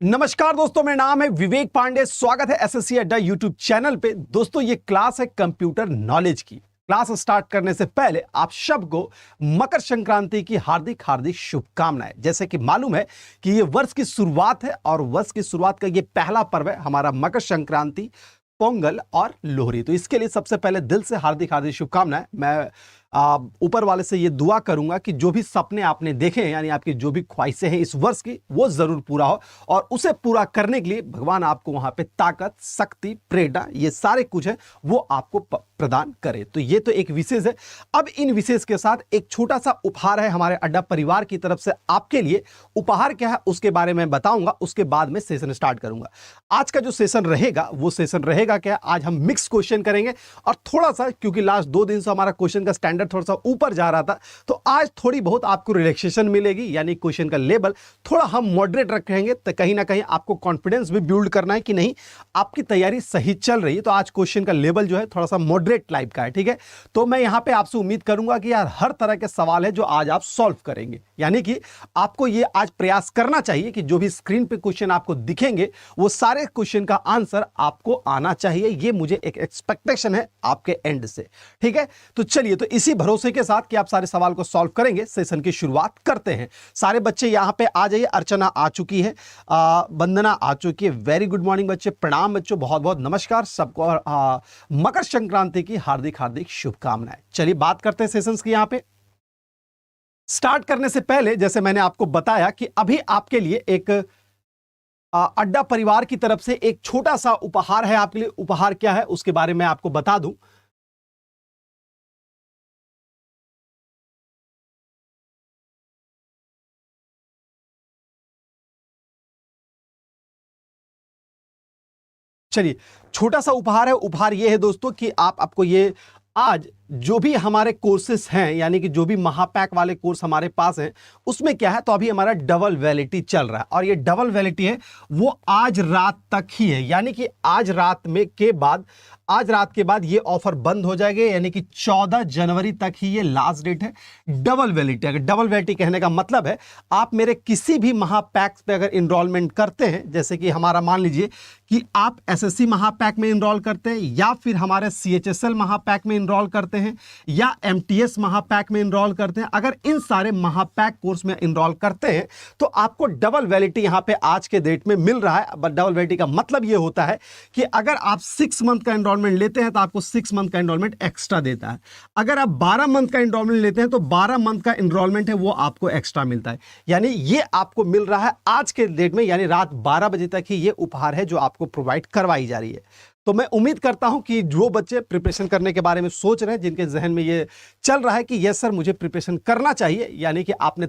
नमस्कार दोस्तों, मेरा नाम है विवेक पांडे। स्वागत है एसएससी अड्डा यूट्यूब चैनल पे। दोस्तों, ये क्लास है कंप्यूटर नॉलेज की। क्लास स्टार्ट करने से पहले आप सबको मकर संक्रांति की हार्दिक हार्दिक शुभकामनाएं। जैसे कि मालूम है कि ये वर्ष की शुरुआत है और वर्ष की शुरुआत का ये पहला पर्व है हमारा मकर संक्रांति, पोंगल और लोहरी। तो इसके लिए सबसे पहले दिल से हार्दिक हार्दिक शुभकामनाएं। मैं ऊपर वाले से ये दुआ करूंगा कि जो भी सपने आपने देखे हैं, यानी आपकी जो भी ख्वाहिशें हैं इस वर्ष की, वो जरूर पूरा हो और उसे पूरा करने के लिए भगवान आपको वहां पे ताकत, शक्ति, प्रेरणा, ये सारे कुछ है वो आपको प्रदान करे। तो ये तो एक विशेष है। अब इन विशेष के साथ एक छोटा सा उपहार है हमारे अड्डा परिवार की तरफ से आपके लिए। उपहार क्या है उसके बारे में बताऊंगा, उसके बाद में सेशन स्टार्ट करूंगा। आज का जो सेशन रहेगा वो सेशन रहेगा क्या, आज हम मिक्स क्वेश्चन करेंगे और थोड़ा सा, क्योंकि लास्ट 2 दिन से हमारा क्वेश्चन का स्टैंडर्ड थोड़ा सा ऊपर जा रहा था, तो आज थोड़ी बहुत आपको रिलैक्सेशन मिलेगी, यानी क्वेश्चन का लेवल थोड़ा हम मॉडरेट रखेंगे। तो कहीं ना कहीं आपको कॉन्फिडेंस भी बिल्ड करना है कि नहीं आपकी तैयारी सही चल रही है। तो आज क्वेश्चन का लेवल जो है थोड़ा सा मॉडरेट टाइप का है, ठीक है। तो मैं यहां पे आपसे उम्मीद करूंगा कि यार हर तरह के सवाल है जो आज आप सॉल्व करेंगे, यानी कि आपको ये आज प्रयास करना चाहिए कि जो भी स्क्रीन पे क्वेश्चन आपको दिखेंगे वो सारे क्वेश्चन का आंसर आपको आना चाहिए। ये मुझे एक एक्सपेक्टेशन है आपके एंड से, ठीक है। तो चलिए, तो इसी भरोसे के साथ कि आप सारे सवाल को सॉल्व करेंगे, सेशन की शुरुआत करते हैं। सारे बच्चे यहां पे आ जाइए। अर्चना आ चुकी है, वंदना आ चुकी है। वेरी गुड मॉर्निंग बच्चे, प्रणाम बच्चों, बहुत बहुत नमस्कार सबको। मकर संक्रांति की हार्दिक हार्दिक शुभकामनाएं। चलिए बात करते हैं सेशंस की। यहां पे स्टार्ट करने से पहले जैसे मैंने आपको बताया कि अभी आपके लिए एक अड्डा परिवार की तरफ से एक छोटा सा उपहार है आपके लिए। उपहार क्या है उसके बारे में आपको बता दूं। चलिए, छोटा सा उपहार है। उपहार ये है दोस्तों कि आपको ये आज जो भी हमारे कोर्सेस हैं, यानी कि जो भी महापैक वाले कोर्स हमारे पास हैं, उसमें क्या है, तो अभी हमारा डबल वैलिडिटी चल रहा है और ये डबल वैलिडिटी है वो आज रात तक ही है। यानी कि आज रात में के बाद, आज रात के बाद ये ऑफर बंद हो जाएगा, यानी कि 14 जनवरी तक ही ये लास्ट डेट है डबल वैलिडिटी। अगर डबल वैलिडिटी कहने का मतलब है आप मेरे किसी भी महापैक्स पे अगर इनरोलमेंट करते हैं, जैसे कि हमारा मान लीजिए कि आप एसएससी महापैक में इनरोल करते हैं या फिर हमारे सीएचएसएल महापैक में इनरोल करते हैं या एमटीएस महापैक में इनरोल करते हैं, अगर इन सारे महापैक कोर्स में इनरोल करते हैं तो आपको डबल वैलिडिटी यहां पे आज के डेट में मिल रहा है। बट डबल वैलिडिटी का मतलब यह होता है कि अगर आप 6 मंथ का इनरोलमेंट लेते हैं तो आपको 6 मंथ का इनरोलमेंट एक्स्ट्रा देता है। अगर आप 12 मंथ का इनरोलमेंट लेते हैं तो 12 मंथ का इनरोलमेंट है वो आपको एक्स्ट्रा मिलता है। यानी ये आपको मिल रहा है आज के डेट में, यानी रात 12 बजे तक ही ये उपहार है जो आपको प्रोवाइड करवाई जा रही है। तो मैं उम्मीद करता हूं कि जो बच्चे प्रिपरेशन करने के बारे में सोच रहे हैं, जिनके जहन में ये चल रहा है कि यस सर मुझे प्रिपरेशन करना चाहिए, यानी कि आपने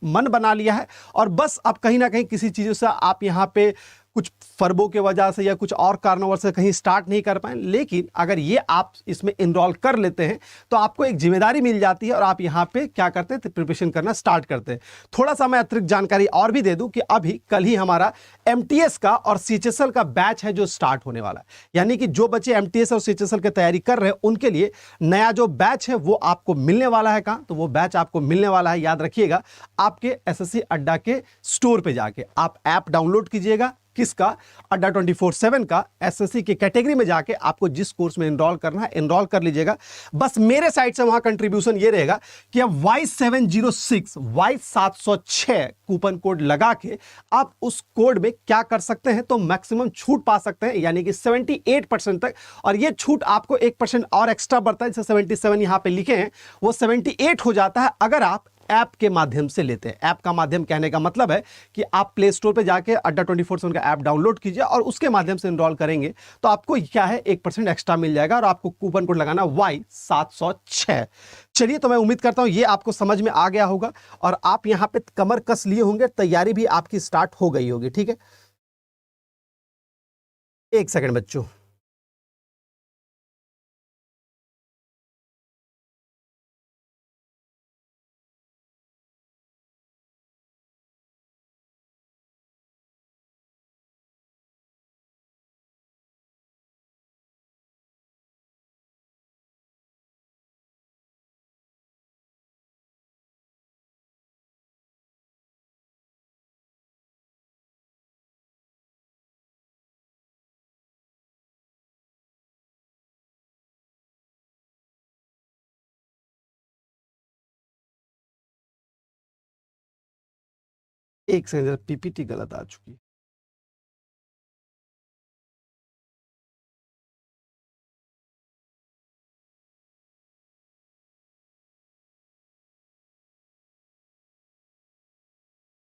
मन बना लिया है और बस अब कहीं ना कहीं किसी चीज़ों से आप यहाँ पे कुछ फर्बों के वजह से या कुछ और कारणों से कहीं स्टार्ट नहीं कर पाए, लेकिन अगर ये आप इसमें इनरोल कर लेते हैं तो आपको एक जिम्मेदारी मिल जाती है और आप यहाँ पे क्या करते हैं, प्रिपरेशन करना स्टार्ट करते हैं। थोड़ा सा मैं अतिरिक्त जानकारी और भी दे दूं कि अभी कल ही हमारा एमटीएस का और सीएचएसएल का बैच है जो स्टार्ट होने वाला है। यानी कि जो बच्चे एमटीएस और सीएचएसएल की तैयारी कर रहे हैं उनके लिए नया जो बैच है वो आपको मिलने वाला है। कहां, तो वो बैच आपको मिलने वाला है, याद रखिएगा, आपके एसएससी अड्डा के स्टोर पे जाके आप ऐप डाउनलोड कीजिएगा। किसका, अड्डा 24/7 का। एसएससी की कैटेगरी में जाके आपको जिस कोर्स में एनरोल करना है एनरोल कर लीजिएगा। बस मेरे साइड से वहां कंट्रीब्यूशन ये रहेगा कि आप Y706 कूपन कोड लगा के आप उस कोड में क्या कर सकते हैं, तो मैक्सिमम छूट पा सकते हैं, यानी कि 78% तक। और ये छूट आपको 1% और एक्स्ट्रा बढ़ता है, जैसे 77 यहां पे लिखे हैं वो 78 हो जाता है अगर आप ऐप के माध्यम से लेते हैं। ऐप का माध्यम कहने का मतलब है कि आप प्ले स्टोर पे जाके अड्डा 24/7 का ऐप डाउनलोड कीजिए और उसके माध्यम से इनरोल करेंगे तो आपको क्या है 1% एक्स्ट्रा मिल जाएगा और आपको कूपन कोड लगाना Y706। चलिए, तो मैं उम्मीद करता हूं ये आपको समझ में आ गया होगा और आप यहां पे कमर कस लिए होंगे, तैयारी भी आपकी स्टार्ट हो गई होगी, ठीक है। एक सेकंड बच्चों। एक सेकंड, पीपीटी गलत आ चुकी है।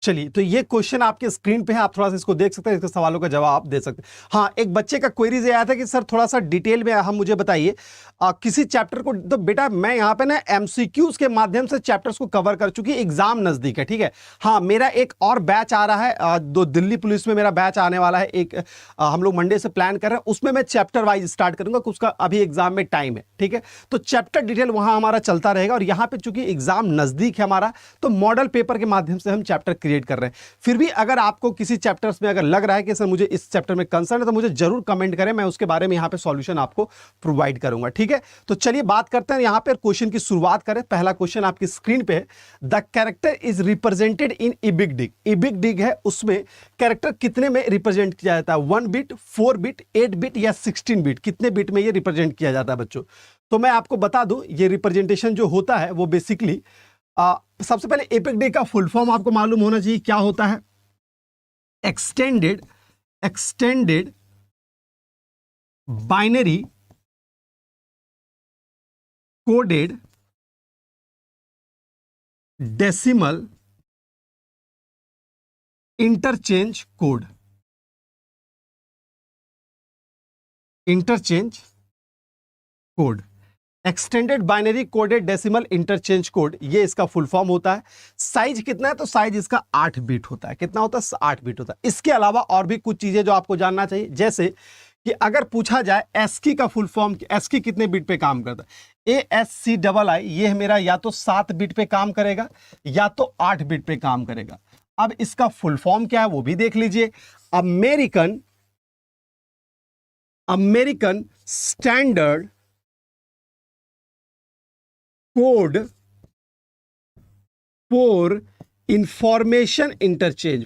चलिए, तो ये क्वेश्चन आपके स्क्रीन पे है, आप थोड़ा सा इसको देख सकते हैं, इसके सवालों का जवाब आप दे सकते हैं। हाँ, एक बच्चे का क्वेरीज आया था कि सर थोड़ा सा डिटेल में हम मुझे बताइए किसी चैप्टर को। तो बेटा मैं यहाँ पे ना एमसीक्यूज के माध्यम से चैप्टर्स को कवर कर चुकी, एग्जाम नजदीक है, ठीक है। हाँ, मेरा एक और बैच आ रहा है, दो दिल्ली पुलिस में मेरा बैच आने वाला है, एक हम लोग मंडे से प्लान कर रहे हैं, उसमें मैं चैप्टर वाइज स्टार्ट करूंगा, उसका अभी एग्जाम में टाइम है, ठीक है। तो चैप्टर डिटेल वहां हमारा चलता रहेगा, और यहाँ पे चूंकि एग्जाम नजदीक है हमारा, तो मॉडल पेपर के माध्यम से हम चैप्टर क्रिएट कर रहे हैं। फिर भी अगर आपको किसी चैप्टर्स में अगर लग रहा है कि सर मुझे इस चैप्टर में कंसर्न है, तो मुझे जरूर कमेंट करें, मैं उसके बारे में यहां पे सॉल्यूशन आपको प्रोवाइड करूंगा, ठीक है। तो चलिए बात करते हैं, यहां पे क्वेश्चन की शुरुआत करें। पहला क्वेश्चन आपकी स्क्रीन पे है, the character is represented in इबिग डिग। इबिग डिग है, उसमें कैरेक्टर कितने में रिप्रेजेंट किया जाता है? 1 बिट, 4 बिट, 8 बिट या 16 बिट? कितने बिट में ये रिप्रेजेंट किया जाता है बच्चों? तो मैं आपको बता दूं, ये रिप्रेजेंटेशन जो होता है वो बेसिकली सबसे पहले इबिग डिग का फुल फॉर्म आपको मालूम होना चाहिए, क्या होता है? extended binary coded decimal interchange code। Extended binary coded decimal interchange code, ये इसका फुल फॉर्म होता है। साइज कितना है? तो साइज इसका 8 बिट होता है। कितना होता है? 8 बिट होता है। इसके अलावा और भी कुछ चीजें जो आपको जानना चाहिए, जैसे कि अगर पूछा जाए एस्की का फुल फॉर्म, एस्की कितने बिट पे काम करता है? ASCII, ये मेरा या तो 7 बिट पे काम करेगा या तो 8 बिट पे काम करेगा। अब इसका फुल फॉर्म क्या है वो भी देख लीजिए। American standard code for information interchange,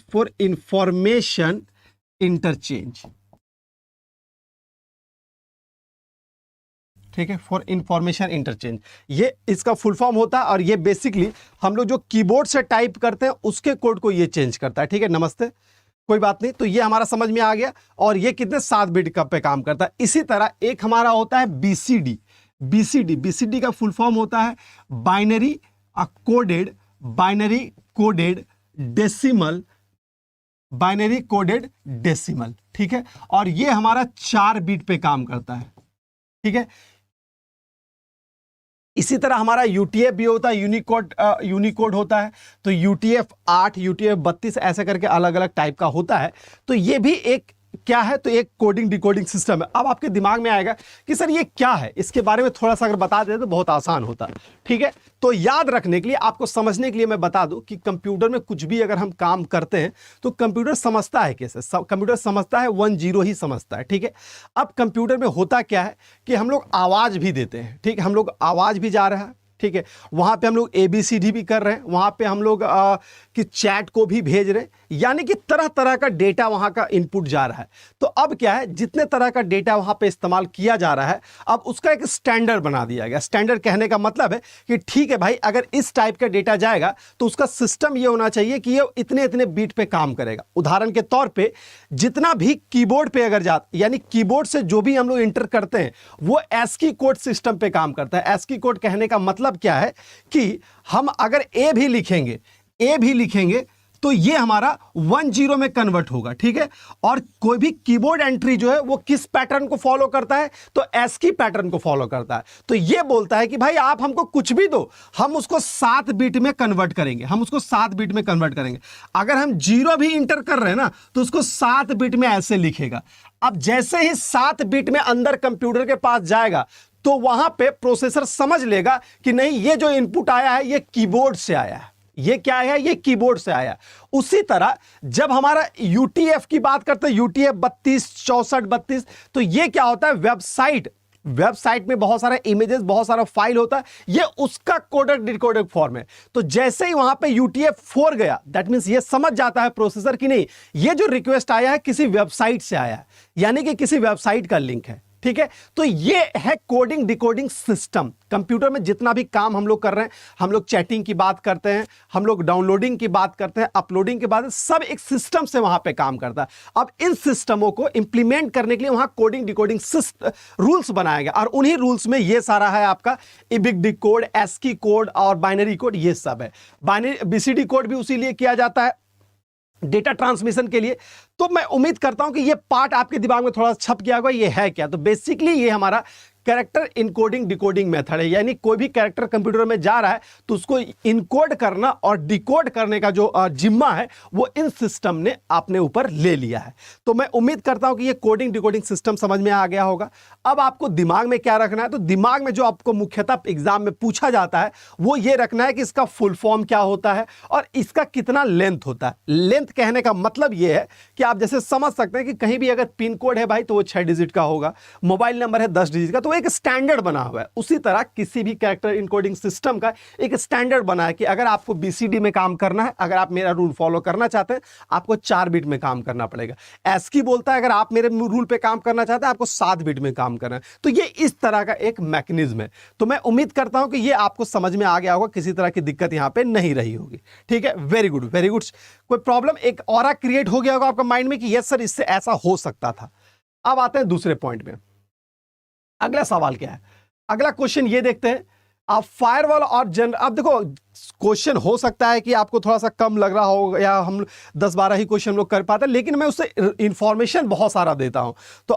ठीक है, फॉर इंफॉर्मेशन इंटरचेंज, ये इसका फुल फॉर्म होता है। और ये बेसिकली हम लोग जो कीबोर्ड से टाइप करते हैं उसके कोड को ये चेंज करता है, ठीक है। नमस्ते, कोई बात नहीं, तो ये हमारा समझ में आ गया। और ये कितने 7 बिट का पे काम करता है। इसी तरह एक हमारा होता है बीसीडी का फुल फॉर्म होता है बाइनरी कोडेड डेसिमल, ठीक है। और ये हमारा 4 बिट पे काम करता है, ठीक है। इसी तरह हमारा यूटीएफ भी होता है, यूनिकोड होता है। तो यूटीएफ 8, यूटीएफ 32 ऐसे करके अलग अलग टाइप का होता है। तो ये भी एक क्या है? तो एक कोडिंग डिकोडिंग सिस्टम है। अब आपके दिमाग में आएगा कि सर ये क्या है, इसके बारे में थोड़ा सा अगर बता दें तो बहुत आसान होता, ठीक है। तो याद रखने के लिए, आपको समझने के लिए मैं बता दूं कि कंप्यूटर में कुछ भी अगर हम काम करते हैं तो कंप्यूटर समझता है कैसे? कंप्यूटर समझता है 1-0 ही समझता है, ठीक है। अब कंप्यूटर में होता क्या है कि हम लोग आवाज भी देते हैं, ठीक है। हम लोग आवाज भी जा रहा है, ठीक है। वहां पे हम लोग ABCD भी कर रहे हैं, वहां पे हम लोग कि चैट को भी भेज रहे हैं, यानी कि तरह तरह का डेटा वहां का इनपुट जा रहा है। तो अब क्या है, जितने तरह का डेटा वहां पे इस्तेमाल किया जा रहा है, अब उसका एक स्टैंडर्ड बना दिया गया। स्टैंडर्ड कहने का मतलब है कि ठीक है भाई, अगर इस टाइप का डेटा जाएगा तो उसका सिस्टम ये होना चाहिए कि ये इतने इतने बीट पे काम करेगा। उदाहरण के तौर पे जितना भी कीबोर्ड पे अगर जाता, यानी कीबोर्ड से जो भी हम लोग इंटर करते हैं वो ASCII कोड सिस्टम पे काम करता है। ASCII कोड कहने का मतलब क्या है कि हम अगर ए भी लिखेंगे तो ये हमारा 1-0 में कन्वर्ट होगा, ठीक है। और कोई भी कीबोर्ड एंट्री जो है वो किस पैटर्न को फॉलो करता है? तो ASCII पैटर्न को फॉलो करता है। तो ये बोलता है कि भाई आप हमको कुछ भी दो, हम उसको 7 बिट में कन्वर्ट करेंगे, अगर हम 0 भी इंटर कर रहे हैं ना तो उसको 7 बिट में ऐसे लिखेगा। अब जैसे ही 7 बिट में अंदर कंप्यूटर के पास जाएगा तो वहां पे प्रोसेसर समझ लेगा कि नहीं, ये जो इनपुट आया है ये कीबोर्ड से आया है, ये क्या है? ये कीबोर्ड से आया। उसी तरह जब हमारा यूटीएफ की बात करते हैं, यूटीएफ 32, 64, 32, तो ये क्या होता है? वेबसाइट में बहुत सारा इमेजेस, बहुत सारा फाइल होता है, ये उसका कोडेड डिकोडेड फॉर्म है। तो जैसे ही वहां पे UTF-4 गया, दैट मींस ये समझ जाता है प्रोसेसर कि नहीं, ये जो रिक्वेस्ट आया है किसी वेबसाइट से आया है, यानी कि किसी वेबसाइट का लिंक है। ठीक है। तो ये है कोडिंग डिकोडिंग सिस्टम। कंप्यूटर में जितना भी काम हम लोग कर रहे हैं, हम लोग चैटिंग की बात करते हैं, हम लोग डाउनलोडिंग की बात करते हैं, अपलोडिंग की बात है, सब एक सिस्टम से वहां पे काम करता है। अब इन सिस्टमों को इंप्लीमेंट करने के लिए वहां कोडिंग डिकोडिंग रूल्स बनाया गया, और उन्हीं रूल्स में ये सारा है आपका EBCD कोड, ASCII कोड और बाइनरी कोड, ये सब है। बाइनरी BCD कोड भी उसी लिए किया जाता है डेटा ट्रांसमिशन के लिए। तो मैं उम्मीद करता हूं कि ये पार्ट आपके दिमाग में थोड़ा छप गया होगा, ये है क्या। तो बेसिकली ये हमारा कैरेक्टर इनकोडिंग डिकोडिंग मेथड है, यानी कोई भी कैरेक्टर कंप्यूटर में जा रहा है तो उसको इनकोड करना और डिकोड करने का जो जिम्मा है वो इन सिस्टम ने अपने ऊपर ले लिया है। तो मैं उम्मीद करता हूं कि ये कोडिंग डिकोडिंग सिस्टम समझ में आ गया होगा। अब आपको दिमाग में क्या रखना है, तो दिमाग में जो आपको मुख्यतः एग्जाम में पूछा जाता है वो ये रखना है कि इसका फुल फॉर्म क्या होता है और इसका कितना लेंथ होता है। लेंथ कहने का मतलब ये है कि आप जैसे समझ सकते हैं कि कहीं भी अगर पिन कोड है भाई तो वो 6 डिजिट का होगा, मोबाइल नंबर है 10 डिजिट का, तो एक स्टैंडर्ड बना हुआ है। उसी तरह किसी भी कैरेक्टर इनकोडिंग सिस्टम का एक स्टैंडर्ड बना है कि अगर आपको BCD में काम करना है, अगर आप मेरा रूल फॉलो करना चाहते हैं, आपको 4 बिट में काम करना पड़ेगा। ASCII बोलता है अगर आप मेरे रूल पे काम करना चाहते हैं, आपको 7 बिट में काम करना है। तो ये इस तरह का एक मैकेनिज्म है। तो मैं उम्मीद करता हूं कि ये आपको समझ में आ गया होगा, किसी तरह की दिक्कत यहां पे नहीं रही होगी। ठीक है, वेरी गुड वेरी गुड। कोई प्रॉब्लम, एक ऑरा क्रिएट हो गया होगा आपका माइंड में कि यस सर इससे ऐसा हो सकता था। अब आते हैं दूसरे पॉइंट में। अगला सवाल क्या है, अगला क्वेश्चन ये देखते हैं। आप फायरवॉल और अब देखो क्वेश्चन हो सकता है कि आपको थोड़ा सा कम लग रहा हो या हम 10-12 ही क्वेश्चन लोग कर पाते हैं, लेकिन मैं उससे इंफॉर्मेशन बहुत सारा देता हूं। तो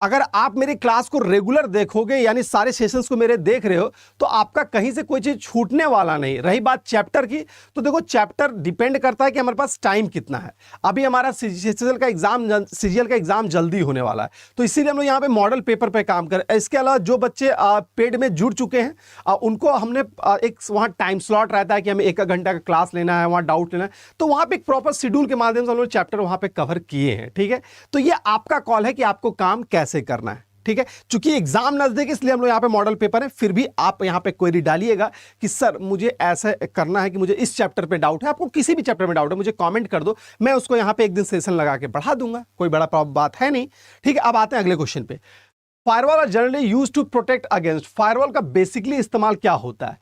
अगर आप मेरी क्लास को रेगुलर देखोगे, यानी सारे सेशंस को मेरे देख रहे हो, तो आपका कहीं से कोई चीज छूटने वाला नहीं। रही बात चैप्टर की, तो देखो चैप्टर डिपेंड करता है कि हमारे पास टाइम कितना है। अभी हमारा सीजीएल का एग्जाम जल्दी होने वाला है, तो इसीलिए हम लोग यहाँ पे मॉडल पेपर पे काम करें। इसके अलावा जो बच्चे पेड में जुड़ चुके हैं उनको हमने एक वहाँ टाइम स्लॉट रहता है कि हमें 1 घंटा का क्लास लेना है, वहाँ डाउट लेना है, तो वहाँ पे एक प्रॉपर शेड्यूल के माध्यम से हम लोग चैप्टर वहाँ पे कवर किए हैं। ठीक है, तो ये आपका कॉल है कि आपको काम कैसे करना है। ठीक है, चूंकि एग्जाम नजदीक, इसलिए हम लोग यहां पे मॉडल पेपर है। फिर भी आप यहां पे क्वेरी डालिएगा कि सर मुझे ऐसा करना है कि मुझे इस चैप्टर पे डाउट है, आपको किसी भी चैप्टर में डाउट है मुझे कमेंट कर दो, मैं उसको यहां पे एक दिन सेशन लगा के बढ़ा दूंगा, कोई बड़ा बात है नहीं। ठीक है, अब आते हैं अगले क्वेश्चन पे। Firewall are generally used to protect against. Firewall का बेसिकली इस्तेमाल क्या होता है?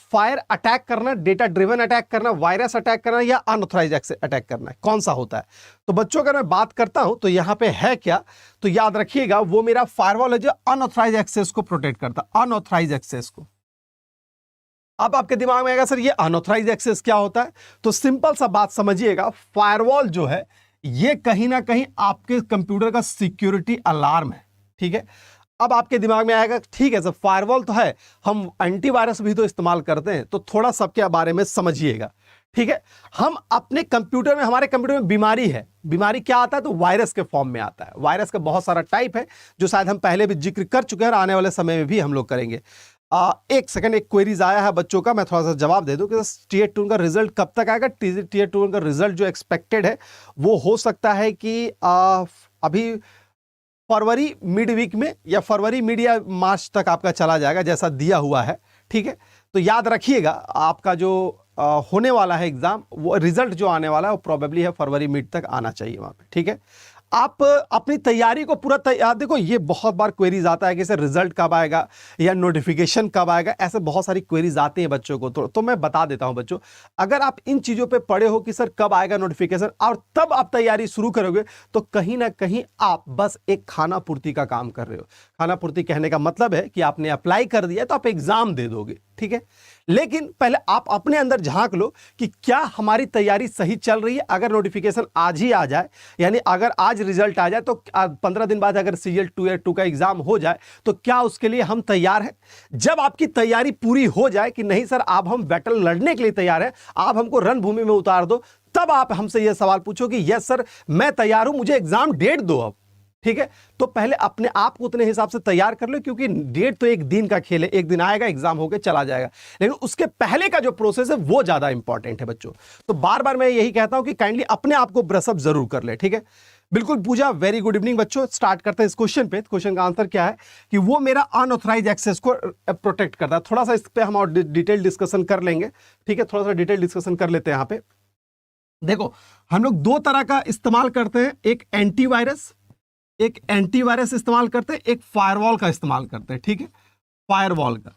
फायर अटैक करना, डेटा ड्रिवन अटैक करना, वायरस अटैक करना, या अनऑथराइज्ड अटैक करना है, कौन सा होता है? तो बच्चों अगर मैं बात करता हूं तो यहां पे है क्या, तो याद रखिएगा वो मेरा फायरवॉल है जो अनऑथराइज्ड एक्सेस को प्रोटेक्ट करता है, अनऑथराइज्ड एक्सेस को। अब आपके दिमाग में आएगा सर ये अनऑथराइज्ड एक्सेस क्या होता है? तो सिंपल सा बात समझिएगा, फायरवॉल जो है ये कहीं ना कहीं आपके कंप्यूटर का सिक्योरिटी अलार्म है। ठीक है, अब आपके दिमाग में आएगा ठीक है सर फायरवॉल तो है, हम एंटीवायरस भी तो इस्तेमाल करते हैं, तो थोड़ा सबके बारे में समझिएगा। ठीक है, हम अपने कंप्यूटर में, हमारे कंप्यूटर में बीमारी है, बीमारी क्या आता है? तो वायरस के फॉर्म में आता है। वायरस का बहुत सारा टाइप है जो शायद हम पहले भी जिक्र कर चुके हैं और आने वाले समय में भी हम लोग करेंगे। एक सेकंड, एक क्वेरीज आया है बच्चों का, मैं थोड़ा सा जवाब दे दूं कि टीयर 2 का रिजल्ट कब तक आएगा। टीयर 2 का रिजल्ट जो एक्सपेक्टेड है वो हो सकता है कि अभी फरवरी मिड वीक में या फरवरी मिड या मार्च तक आपका चला जाएगा, जैसा दिया हुआ है। ठीक है, तो याद रखिएगा आपका जो होने वाला है एग्जाम, वो रिजल्ट जो आने वाला है वो प्रोबेबली है फरवरी मिड तक आना चाहिए वहां पे। ठीक है, आप अपनी तैयारी को पूरा तैयार, देखो ये बहुत बार क्वेरीज आता है कि सर रिजल्ट कब आएगा या नोटिफिकेशन कब आएगा, ऐसे बहुत सारी क्वेरीज आती हैं बच्चों को। तो मैं बता देता हूं बच्चों, अगर आप इन चीजों पे पढ़े हो कि सर कब आएगा नोटिफिकेशन और तब आप तैयारी शुरू करोगे, तो कहीं ना कहीं आप बस एक खाना पूर्ति का काम कर रहे हो। खाना पूर्ति कहने का मतलब है कि आपने अप्लाई कर दिया तो आप एग्जाम दे दोगे। ठीक है, लेकिन पहले आप अपने अंदर झांक लो कि क्या हमारी तैयारी सही चल रही है। अगर नोटिफिकेशन आज ही आ जाए, यानी अगर आज रिजल्ट आ जाए, तो 15 दिन बाद अगर सीजीएल 2 का एग्जाम हो जाए, तो क्या उसके लिए हम तैयार हैं? जब आपकी तैयारी पूरी हो जाए कि नहीं सर आप हम बैटल लड़ने के लिए तैयार हैं, आप हमको रणभूमि में उतार दो, तब आप हमसे यह सवाल पूछो कि यस सर मैं तैयार हूं, मुझे एग्जाम डेट दो अब। ठीक है, तो पहले अपने आप को उतने हिसाब से तैयार कर लो, क्योंकि डेट तो एक दिन का खेल है, एक दिन आएगा एग्जाम होके चला जाएगा, लेकिन उसके पहले का जो प्रोसेस है वो ज्यादा इंपॉर्टेंट है बच्चों। तो बार बार मैं यही कहता हूं कि काइंडली अपने आप को ब्रशअप जरूर कर ले। ठीक है, बिल्कुल पूजा, वेरी गुड इवनिंग बच्चों। स्टार्ट करते हैं इस क्वेश्चन पे। क्वेश्चन का आंसर क्या है कि वो मेरा अनऑथराइज्ड एक्सेस को प्रोटेक्ट करता है। थोड़ा सा इस पे हम और डिटेल डिस्कशन कर लेंगे। ठीक है, थोड़ा सा डिटेल डिस्कशन कर लेते हैं। यहां पे देखो हम लोग 2 तरह का इस्तेमाल करते हैं, एक एंटीवायरस एक एंटीवायरस इस्तेमाल करते हैं, एक फायरवॉल का इस्तेमाल करते हैं, ठीक है, फायरवॉल का।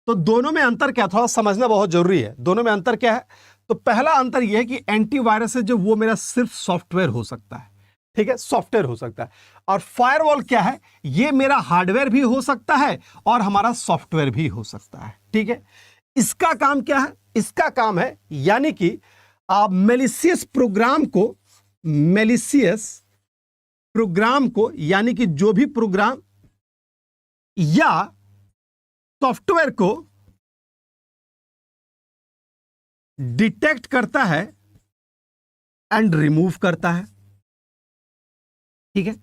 तो दोनों में अंतर क्या, थोड़ा समझना बहुत जरूरी है, दोनों में अंतर क्या है। तो पहला अंतर यह है कि एंटीवायरस है जो वो मेरा सिर्फ सॉफ्टवेयर हो सकता है, ठीक है, सॉफ्टवेयर हो सकता है। और फायरवॉल क्या है, ये मेरा हार्डवेयर भी हो सकता है और हमारा सॉफ्टवेयर भी हो सकता है, ठीक है। इसका काम क्या है, इसका काम है यानी कि आप मेलिशियस प्रोग्राम को यानी कि जो भी प्रोग्राम या सॉफ्टवेयर को डिटेक्ट करता है एंड रिमूव करता है, ठीक है।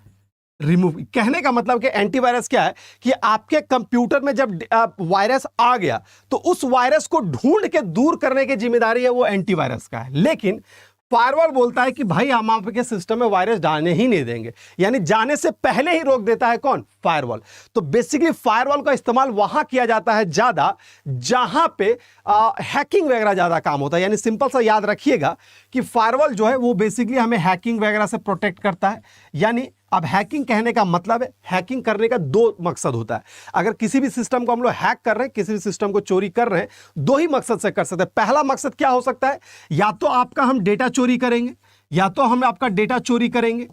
रिमूव कहने का मतलब कि एंटीवायरस क्या है कि आपके कंप्यूटर में जब वायरस आ गया तो उस वायरस को ढूंढ के दूर करने की जिम्मेदारी है वो एंटीवायरस का है। लेकिन फायरवॉल बोलता है कि भाई हम आपके सिस्टम में वायरस डालने ही नहीं देंगे, यानी जाने से पहले ही रोक देता है कौन, फायरवॉल। तो बेसिकली फायरवॉल का इस्तेमाल वहां किया जाता है ज्यादा जहां पे हैकिंग वगैरह ज्यादा काम होता है। यानी सिंपल सा याद रखिएगा कि फायरवॉल जो है वो बेसिकली हमें हैकिंग वगैरह से प्रोटेक्ट करता है। यानी अब हैकिंग कहने का मतलब है, हैकिंग करने का दो मकसद होता है। अगर किसी भी सिस्टम को हम लोग हैक कर रहे हैं, किसी भी सिस्टम को चोरी कर रहे हैं, दो ही मकसद से कर सकते हैं। पहला मकसद क्या हो सकता है, या तो आपका हम डेटा चोरी करेंगे, या तो हम आपका डेटा चोरी करेंगे,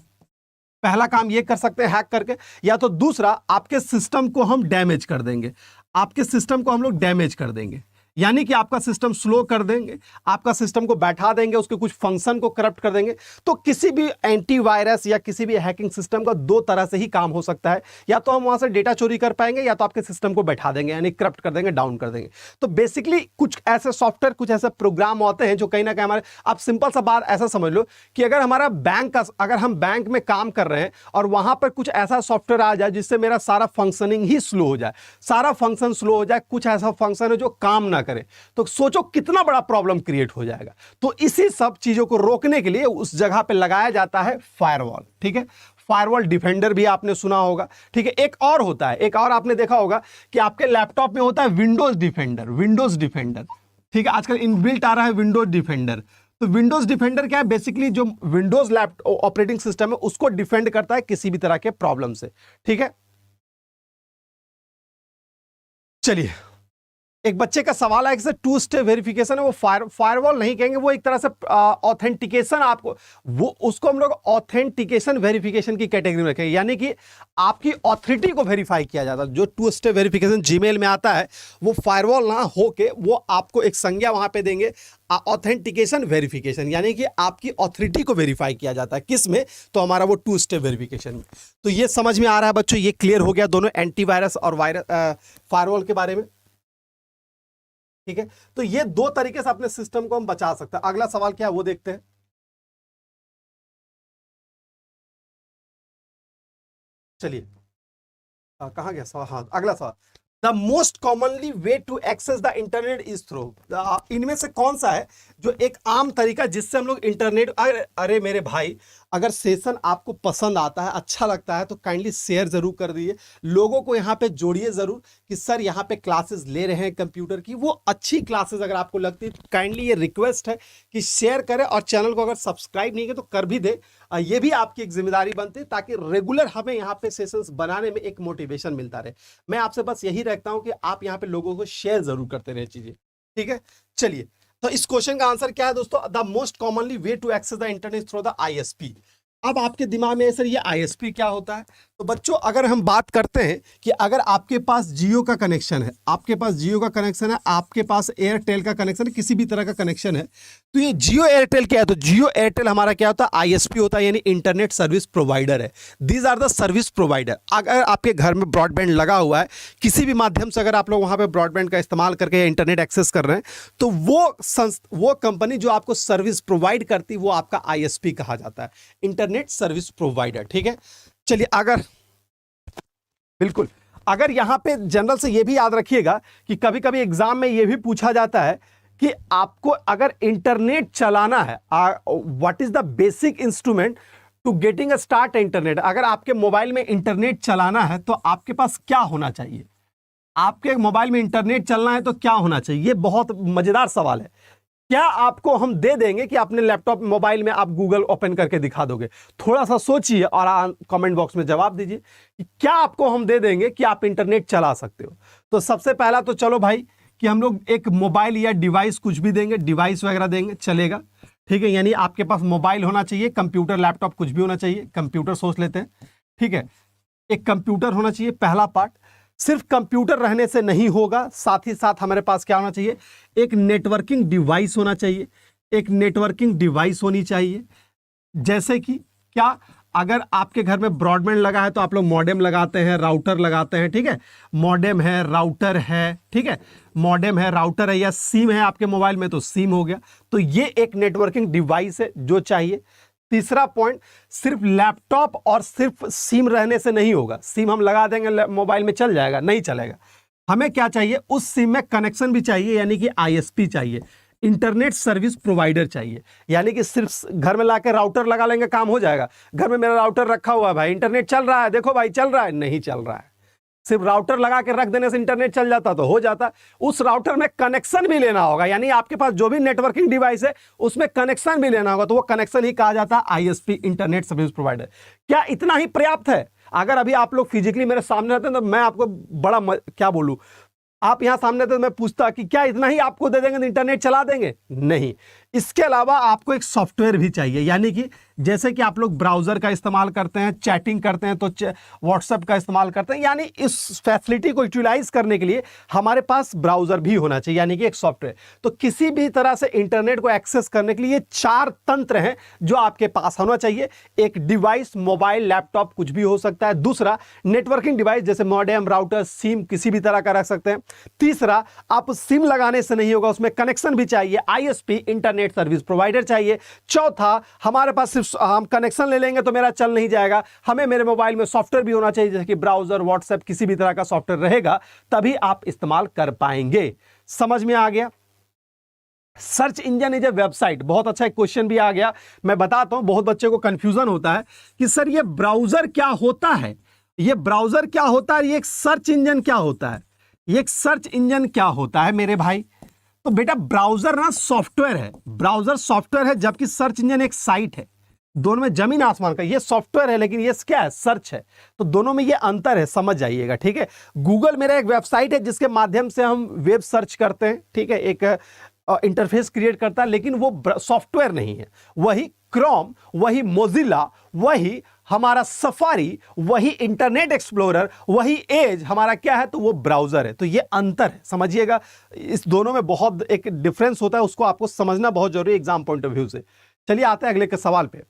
पहला काम ये कर सकते हैं हैक करके। या तो दूसरा, आपके सिस्टम को हम डैमेज कर देंगे, आपके सिस्टम को हम लोग डैमेज कर देंगे, यानी कि आपका सिस्टम स्लो कर देंगे, आपका सिस्टम को बैठा देंगे, उसके कुछ फंक्शन को करप्ट कर देंगे। तो किसी भी एंटीवायरस या किसी भी हैकिंग सिस्टम का दो तरह से ही काम हो सकता है, या तो हम वहां से डेटा चोरी कर पाएंगे, या तो आपके सिस्टम को बैठा देंगे, यानी करप्ट कर देंगे, डाउन कर देंगे। तो बेसिकली कुछ ऐसे सॉफ्टवेयर, कुछ ऐसे प्रोग्राम होते हैं जो कहीं ना कहीं हमारे, आप सिंपल सा बात ऐसा समझ लो कि अगर हमारा बैंक का, अगर हम बैंक में काम कर रहे हैं और वहां पर कुछ ऐसा सॉफ्टवेयर आ जाए जिससे मेरा सारा फंक्शनिंग ही स्लो हो जाए, सारा फंक्शन स्लो हो जाए, कुछ ऐसा फंक्शन है जो काम ना करे, तो सोचो कितना बड़ा प्रॉब्लम क्रिएट हो जाएगा। तो इसी सब चीजों को रोकने के लिए उस जगह पे लगाया जाता है फायरवॉल, ठीक है। फायरवॉल डिफेंडर भी आपने सुना होगा, ठीक है। एक और होता है, एक और आपने देखा होगा कि आपके लैपटॉप में होता है विंडोज डिफेंडर, ठीक है। आजकल इनबिल्ट आ रहा है विंडोज डिफेंडर। तो विंडोज डिफेंडर क्या है, बेसिकली जो विंडोज लैपटॉप ऑपरेटिंग सिस्टम है उसको डिफेंड करता है किसी भी तरह के प्रॉब्लम से, ठीक है। चलिए, एक बच्चे का सवाल है कि टू स्टेप वेरिफिकेशन है, वो फायरवॉल नहीं कहेंगे, वो एक तरह से ऑथेंटिकेशन, आपको वो उसको हम लोग ऑथेंटिकेशन वेरिफिकेशन की कैटेगरी में रखेंगे। यानी कि आपकी ऑथोरिटी को वेरीफाई किया जाता है। जो टू स्टेप वेरिफिकेशन जीमेल में आता है वो फायरवॉल ना होके वो आपको एक संज्ञा वहां पे देंगे, ऑथेंटिकेशन वेरिफिकेशन, यानी कि आपकी ऑथोरिटी को वेरीफाई किया जाता है। किस में, तो हमारा वो टू स्टेप वेरिफिकेशन में। तो ये समझ में आ रहा है बच्चों, ये क्लियर हो गया दोनों एंटीवायरस और फायरवॉल के बारे में, ठीक है। तो ये दो तरीके से अपने सिस्टम को हम बचा सकते हैं। अगला सवाल क्या है वो देखते हैं। चलिए, कहां गया सवाल, हाँ अगला सवाल, the most commonly way to access the internet is through, इनमें से कौन सा है जो एक आम तरीका जिससे हम लोग इंटरनेट, अरे मेरे भाई, अगर सेशन आपको पसंद आता है, अच्छा लगता है, तो काइंडली शेयर जरूर कर दीजिए, लोगों को यहाँ पे जोड़िए जरूर कि सर यहाँ पे क्लासेस ले रहे हैं कंप्यूटर की, वो अच्छी क्लासेस अगर आपको लगती है, काइंडली ये रिक्वेस्ट है कि शेयर करें, और चैनल को अगर सब्सक्राइब नहीं किया तो कर भी दे। ये भी आपकी एक जिम्मेदारी बनती है ताकि रेगुलर हमें यहाँ पे सेशंस बनाने में एक मोटिवेशन मिलता रहे। मैं आपसे बस यही रखता हूँ कि आप यहाँ पे लोगों को शेयर जरूर करते रहे चीजें, ठीक है। चलिए, तो इस क्वेश्चन का आंसर क्या है दोस्तों, the most commonly way to access the internet through the ISP. अब आपके दिमाग में सर ये आईएसपी क्या होता है, तो बच्चों अगर हम बात करते हैं कि अगर आपके पास जियो का कनेक्शन है, आपके पास जियो का कनेक्शन है, आपके पास एयरटेल का कनेक्शन है, किसी भी तरह का कनेक्शन है, तो ये जियो एयरटेल क्या है, तो जियो एयरटेल हमारा क्या होता है, आईएसपी होता है, यानी इंटरनेट सर्विस प्रोवाइडर है। These are the service provider. अगर आपके घर में ब्रॉडबैंड लगा हुआ है, किसी भी माध्यम से अगर आप लोग वहां पर ब्रॉडबैंड का इस्तेमाल करके इंटरनेट एक्सेस कर रहे हैं, तो वो कंपनी जो आपको सर्विस प्रोवाइड करती है वो आपका आईएसपी कहा जाता है, इंटरनेट सर्विस प्रोवाइडर, ठीक है। चलिए, अगर बिल्कुल, अगर यहां पे जनरल से ये भी याद रखिएगा कि कभी कभी एग्जाम में ये भी पूछा जाता है कि आपको अगर इंटरनेट चलाना है, what is the basic instrument to getting a start internet, अगर आपके मोबाइल में इंटरनेट चलाना है तो आपके पास क्या होना चाहिए, आपके मोबाइल में इंटरनेट चलना है तो क्या होना चाहिए, ये बहुत मजेदार सवाल है। क्या आपको हम दे देंगे कि अपने लैपटॉप मोबाइल में आप गूगल ओपन करके दिखा दोगे? थोड़ा सा सोचिए और कमेंट बॉक्स में जवाब दीजिए कि क्या आपको हम दे देंगे कि आप इंटरनेट चला सकते हो। तो सबसे पहला तो चलो भाई कि हम लोग एक मोबाइल या डिवाइस कुछ भी देंगे, डिवाइस वगैरह देंगे, चलेगा, ठीक है। यानी आपके पास मोबाइल होना चाहिए, कंप्यूटर लैपटॉप कुछ भी होना चाहिए। कंप्यूटर सोच लेते हैं, ठीक है, एक कंप्यूटर होना चाहिए, पहला पार्ट। सिर्फ कंप्यूटर रहने से नहीं होगा, साथ ही साथ हमारे पास क्या होना चाहिए, एक नेटवर्किंग डिवाइस होना चाहिए। एक नेटवर्किंग डिवाइस होनी चाहिए, जैसे कि क्या, अगर आपके घर में ब्रॉडबैंड लगा है तो आप लोग मॉडेम लगाते हैं, राउटर लगाते हैं, ठीक है। मॉडेम है, राउटर है, ठीक है, मॉडेम है, राउटर है, या सिम है आपके मोबाइल में तो सिम हो गया। तो ये एक नेटवर्किंग डिवाइस है जो चाहिए। तीसरा पॉइंट, सिर्फ लैपटॉप और सिर्फ सिम रहने से नहीं होगा। सिम हम लगा देंगे मोबाइल में चल जाएगा, नहीं चलेगा। हमें क्या चाहिए, उस सिम में कनेक्शन भी चाहिए, यानी कि आईएसपी चाहिए, इंटरनेट सर्विस प्रोवाइडर चाहिए। यानी कि सिर्फ घर में लाकर राउटर लगा लेंगे काम हो जाएगा? घर में मेरा राउटर रखा हुआ है भाई, इंटरनेट चल रहा है, देखो भाई चल रहा है, नहीं चल रहा है। सिर्फ राउटर लगा के रख देने से इंटरनेट चल जाता तो हो जाता। उस राउटर में कनेक्शन भी लेना होगा, यानी आपके पास जो भी नेटवर्किंग डिवाइस है उसमें कनेक्शन भी लेना होगा, तो वो कनेक्शन ही कहा जाता है आईएसपी, इंटरनेट सर्विस प्रोवाइडर। क्या इतना ही पर्याप्त है? अगर अभी आप लोग फिजिकली मेरे सामने रहते हैं तो मैं आपको बड़ा क्या बोलूं, आप यहां सामने तो मैं पूछता कि क्या इतना ही आपको दे देंगे तो इंटरनेट चला देंगे? नहीं, इसके अलावा आपको एक सॉफ्टवेयर भी चाहिए। यानी कि जैसे कि आप लोग ब्राउजर का इस्तेमाल करते हैं, चैटिंग करते हैं, तो व्हाट्सएप का इस्तेमाल करते हैं, यानी इस फैसिलिटी को यूटिलाइज करने के लिए हमारे पास ब्राउजर भी होना चाहिए, यानी कि एक सॉफ्टवेयर। तो किसी भी तरह से इंटरनेट को एक्सेस करने के लिए ये 4 तंत्र हैं जो आपके पास होना चाहिए। एक डिवाइस, मोबाइल, लैपटॉप कुछ भी हो सकता है। दूसरा, नेटवर्किंग डिवाइस जैसे मॉडेम, राउटर, सिम किसी भी तरह का रख सकते हैं। तीसरा, आप सिम लगाने से नहीं होगा, उसमें कनेक्शन भी चाहिए, आईएसपी, इंटरनेट सर्विस प्रोवाइडर चाहिए। चौथा, हमारे पास सिर्फ हम कनेक्शन ले लेंगे तो मेरा चल नहीं जाएगा, हमें मेरे मोबाइल में सॉफ्टवेयर भी होना चाहिए, जैसे कि ब्राउजर, व्हाट्सएप, किसी भी तरह का सॉफ्टवेयर रहेगा तभी आप इस्तेमाल कर पाएंगे। समझ में आ गया? Search engine is a website, बहुत अच्छा एक क्वेश्चन भी आ गया, मैं बताता हूं। बहुत बच्चे को कंफ्यूजन होता है कि सर ये ब्राउजर क्या होता है, ये ब्राउजर क्या होता है, ये एक सर्च इंजन क्या होता है, ये एक सर्च इंजन क्या होता है मेरे भाई? तो बेटा ब्राउजर ना सॉफ्टवेयर है, ब्राउजर सॉफ्टवेयर है, जबकि सर्च इंजन एक साइट है। दोनों में जमीन आसमान का, ये सॉफ्टवेयर है लेकिन ये क्या है, सर्च है। तो दोनों में ये अंतर है, समझ जाइएगा, ठीक है। गूगल मेरा एक वेबसाइट है जिसके माध्यम से हम वेब सर्च करते हैं, ठीक है, एक इंटरफेस क्रिएट करता है, लेकिन वो सॉफ्टवेयर नहीं है। वही क्रोम, वही मोजिला, वही हमारा सफारी, वही इंटरनेट एक्सप्लोरर, वही एज हमारा क्या है, तो वो ब्राउजर है। तो ये अंतर है, समझिएगा। इस दोनों में बहुत एक डिफरेंस होता है, उसको आपको समझना बहुत जरूरी है एग्जाम पॉइंट ऑफ व्यू से। चलिए आते हैं अगले के सवाल पे।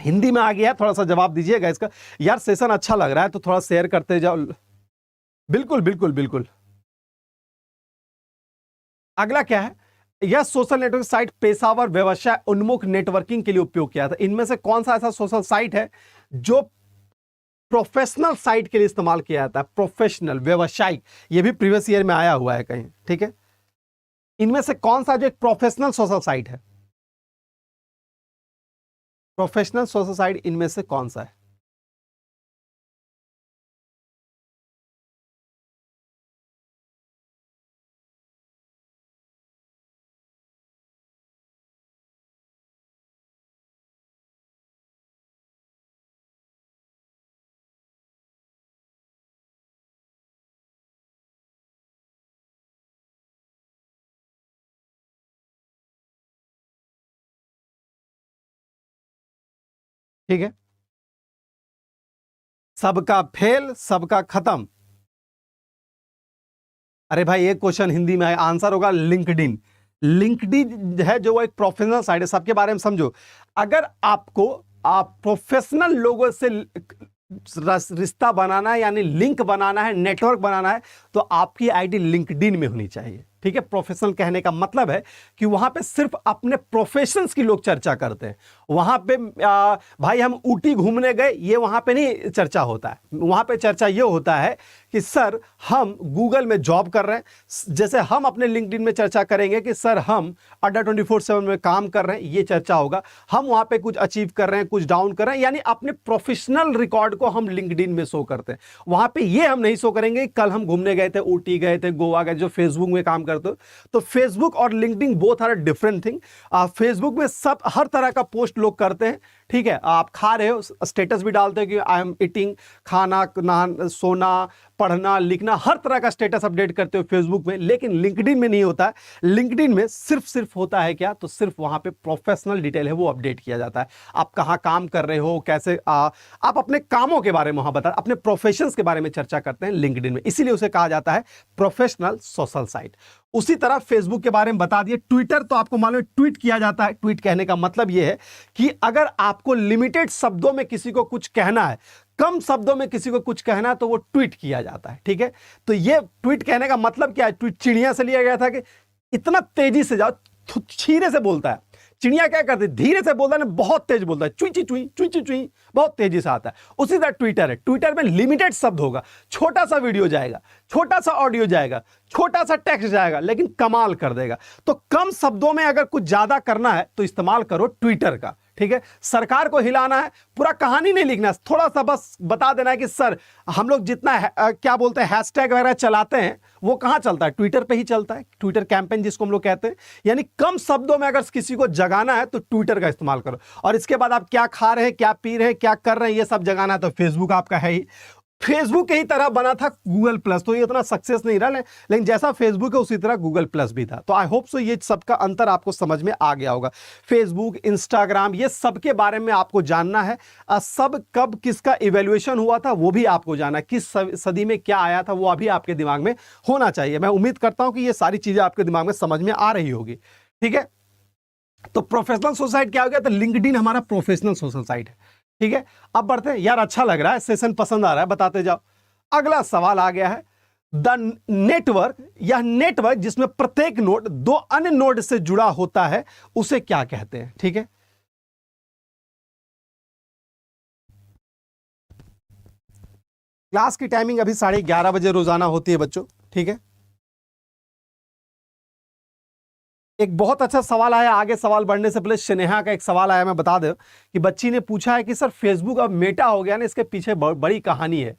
हिंदी में आ गया, थोड़ा सा जवाब दीजिएगा इसका। यार सेशन अच्छा लग रहा है तो थोड़ा शेयर करते जाओ। बिल्कुल बिल्कुल बिल्कुल। अगला क्या है, यह सोशल नेटवर्क साइट पेशावर व्यवसाय उन्मुख नेटवर्किंग के लिए उपयोग किया था। इनमें से कौन सा ऐसा सोशल साइट है जो प्रोफेशनल साइट के लिए इस्तेमाल किया जाता है? प्रोफेशनल, व्यवसायिक, ये भी प्रीवियस ईयर में आया हुआ है कहीं, ठीक है। इनमें से कौन सा जो एक प्रोफेशनल सोशल साइट है, प्रोफेशनल सोशल साइट इनमें से कौन सा है? ठीक है, सबका फेल सबका खत्म। अरे भाई एक क्वेश्चन हिंदी में है, आंसर होगा लिंक्डइन। लिंक्डइन है जो वो एक प्रोफेशनल साइट है, सबके बारे में समझो। अगर आपको आप प्रोफेशनल लोगों से रिश्ता बनाना है, यानी लिंक बनाना है, नेटवर्क बनाना है, तो आपकी आईडी लिंक्डइन में होनी चाहिए, ठीक है। प्रोफेशनल कहने का मतलब है कि वहां पे सिर्फ अपने प्रोफेशंस की लोग चर्चा करते हैं। वहां पे भाई हम ऊटी घूमने गए, ये वहां पे नहीं चर्चा होता है। वहां पे चर्चा ये होता है कि सर हम गूगल में जॉब कर रहे हैं, जैसे हम अपने लिंक्डइन में चर्चा करेंगे कि सर हम अड्डा 24/7 में काम कर रहे हैं, ये चर्चा होगा। हम वहां पे कुछ अचीव कर रहे हैं, कुछ डाउन कर रहे हैं, यानी अपने प्रोफेशनल रिकॉर्ड को हम लिंक्डइन में शो करते हैं। वहां पे ये हम नहीं शो करेंगे कल हम घूमने गए थे, ऊटी गए थे, गोवा गए, जो फेसबुक में काम करते हो। तो फेसबुक और LinkedIn both are different thing. Facebook में सब हर तरह का पोस्ट लोग करते हैं, ठीक है। आप खा रहे हो, स्टेटस भी डालते हो कि आई एम ईटिंग, खाना, नहाना, सोना, पढ़ना, लिखना, हर तरह का स्टेटस अपडेट करते हो फेसबुक में। लेकिन लिंक्डइन में नहीं होता है। लिंक्डइन में सिर्फ होता है क्या, तो सिर्फ वहां पे प्रोफेशनल डिटेल है वो अपडेट किया जाता है। आप कहाँ काम कर रहे हो, कैसे आप अपने कामों के बारे में वहां बता, अपने प्रोफेशंस के बारे में चर्चा करते हैं लिंक्डइन में, इसीलिए उसे कहा जाता है प्रोफेशनल सोशल साइट। उसी तरह फेसबुक के बारे में बता दिए। ट्विटर तो आपको मालूम है ट्वीट किया जाता है। ट्वीट कहने का मतलब यह है कि अगर आपको लिमिटेड शब्दों में किसी को कुछ कहना है, कम शब्दों में किसी को कुछ कहना है, तो वो ट्वीट किया जाता है, ठीक है। तो ये ट्वीट कहने का मतलब क्या है, ट्वीट चिड़िया से लिया गया था कि इतना तेजी से जाओ, धीरे से बोलता है। चिड़िया क्या करती है, धीरे से बोलता है ना, बहुत तेज बोलता है, चुई चुई चुई चुई चुई, बहुत तेजी से आता है। उसी तरह ट्विटर है। ट्विटर में लिमिटेड शब्द होगा, छोटा सा वीडियो जाएगा, छोटा सा ऑडियो जाएगा, छोटा सा टेक्स्ट जाएगा, लेकिन कमाल कर देगा। तो कम शब्दों में अगर कुछ ज्यादा करना है तो इस्तेमाल करो ट्विटर का, ठीक है। सरकार को हिलाना है, पूरा कहानी नहीं लिखना है, थोड़ा सा बस बता देना है कि सर हम लोग जितना क्या बोलते हैं हैशटैग वगैरह चलाते हैं वो कहां चलता है, ट्विटर पे ही चलता है। ट्विटर कैंपेन जिसको हम लोग कहते हैं। यानी कम शब्दों में अगर किसी को जगाना है तो ट्विटर का इस्तेमाल करो। और इसके बाद आप क्या खा रहे हैं, क्या पी रहे हैं, क्या कर रहे हैं, ये सब जगाना है तो फेसबुक आपका है ही। फेसबुक की ही तरह बना था गूगल प्लस, तो ये इतना सक्सेस नहीं रहा, लेकिन जैसा फेसबुक है उसी तरह गूगल प्लस भी था। तो आई होप सो ये सबका अंतर आपको समझ में आ गया होगा। फेसबुक, इंस्टाग्राम, ये सब के बारे में आपको जानना है। सब कब किसका इवैल्यूएशन हुआ था वो भी आपको जानना है, किस सदी में क्या आया था वो अभी आपके दिमाग में होना चाहिए। मैं उम्मीद करता हूं कि ये सारी चीजें आपके दिमाग में समझ में आ रही होगी, ठीक है। तो प्रोफेशनल सोसाइटी क्या हो गया, तो लिंक्डइन हमारा प्रोफेशनल सोशल साइट है, ठीक है। अब बढ़ते हैं। यार अच्छा लग रहा है, सेशन पसंद आ रहा है, बताते जाओ। अगला सवाल आ गया है, द नेटवर्क, यह नेटवर्क जिसमें प्रत्येक नोड दो अन्य नोड से जुड़ा होता है उसे क्या कहते हैं, ठीक है। क्लास की टाइमिंग अभी 11:30 बजे रोजाना होती है बच्चों, ठीक है। एक बहुत अच्छा सवाल आया, आगे सवाल बढ़ने से पहले स्नेहा का एक सवाल आया, मैं बता दूं कि बच्ची ने पूछा है कि सर फेसबुक अब मेटा हो गया ना, इसके पीछे बड़ी कहानी है।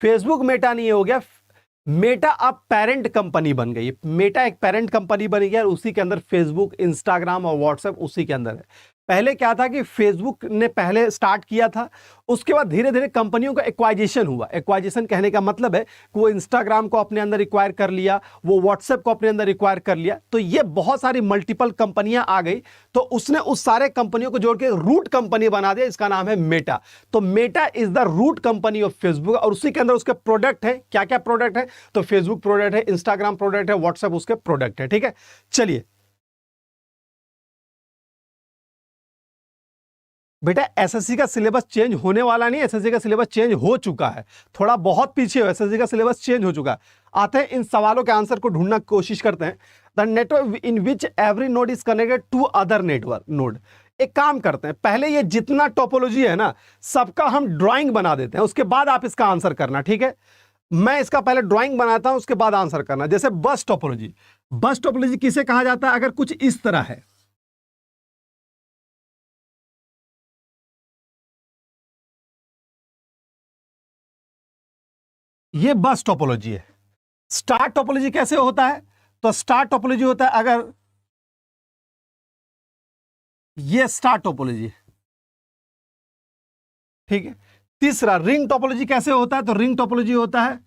फेसबुक मेटा नहीं हो गया, मेटा अब पेरेंट कंपनी बन गई। मेटा एक पेरेंट कंपनी बन गई और उसी के अंदर फेसबुक, इंस्टाग्राम और व्हाट्सएप उसी के अंदर है। पहले क्या था कि फेसबुक ने पहले स्टार्ट किया था, उसके बाद धीरे धीरे कंपनियों का एक्वाइजेशन हुआ। एक्वाइजेशन कहने का मतलब है कि वो इंस्टाग्राम को अपने अंदर एक्वायर कर लिया, वो व्हाट्सएप को अपने अंदर एक्वायर कर लिया, तो ये बहुत सारी मल्टीपल कंपनियां आ गई। तो उसने उस सारे कंपनियों को जोड़ के रूट कंपनी बना दिया, इसका नाम है मेटा। तो Meta is the root company of Facebook और उसी के अंदर उसके प्रोडक्ट है। क्या क्या प्रोडक्ट है, तो फेसबुक प्रोडक्ट है, इंस्टाग्राम प्रोडक्ट है, व्हाट्सएप उसके प्रोडक्ट है, ठीक है। चलिए बेटा, एसएससी का सिलेबस चेंज होने वाला नहीं, एसएससी का सिलेबस चेंज हो चुका है, थोड़ा बहुत पीछे हो, एसएससी का सिलेबस चेंज हो चुका है। आते हैं इन सवालों के आंसर को ढूंढना कोशिश करते हैं। The network in which every node is connected to other network node. एक काम करते हैं, पहले ये जितना टोपोलॉजी है ना सबका हम ड्राइंग बना देते हैं, उसके बाद आप इसका आंसर करना, ठीक है। मैं इसका पहले ड्राइंग बनाता हूं, उसके बाद आंसर करना। जैसे बस टोपोलॉजी, बस टोपोलॉजी किसे कहा जाता है, अगर कुछ इस तरह है, ये बस टोपोलॉजी है। स्टार टोपोलॉजी कैसे होता है, तो स्टार टोपोलॉजी होता है, अगर ये स्टार टोपोलॉजी है, ठीक है। तीसरा रिंग टोपोलॉजी कैसे होता है, तो रिंग टोपोलॉजी होता है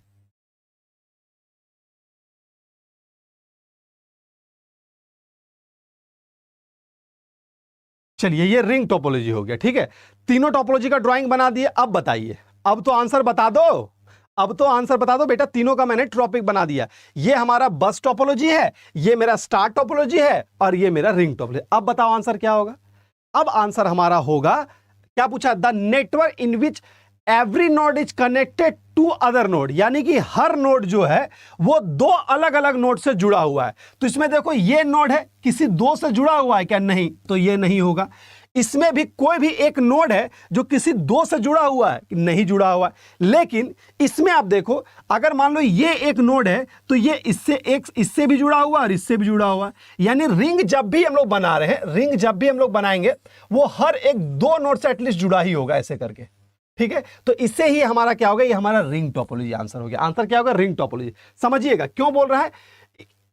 चलिए ये रिंग टोपोलॉजी हो गया, ठीक है। तीनों टोपोलॉजी का ड्राइंग बना दिए। अब बताइए, अब तो आंसर बता दो, अब तो आंसर बता दो बेटा। तीनों का मैंने टॉपिक बना दिया। ये हमारा बस टोपोलॉजी है, ये मेरा स्टार टोपोलॉजी है और ये मेरा रिंग टोपोलॉजी। अब बताओ आंसर क्या होगा। अब आंसर हमारा होगा, क्या पूछा, the network in which every node is connected to other node, यानी कि हर नोड जो है वो दो अलग अलग नोड से जुड़ा हुआ है। तो इसमें देखो ये नोड है, किसी दो से जुड़ा हुआ है क्या, नहीं, तो ये नहीं होगा। इसमें भी कोई भी एक नोड है जो किसी दो से जुड़ा हुआ है, नहीं जुड़ा हुआ है। लेकिन इसमें आप देखो, अगर मान लो ये एक नोड है तो ये इससे भी जुड़ा हुआ और इससे भी जुड़ा हुआ है। यानी रिंग जब भी हम लोग बना रहे हैं, रिंग जब भी हम लोग बनाएंगे वो हर एक दो नोड से एटलीस्ट जुड़ा ही होगा, ऐसे करके, ठीक है। तो इससे ही हमारा क्या होगा, ये हमारा रिंग टोपोलॉजी आंसर हो गया। आंसर क्या होगा, रिंग टोपोलॉजी। समझिएगा क्यों बोल रहा है,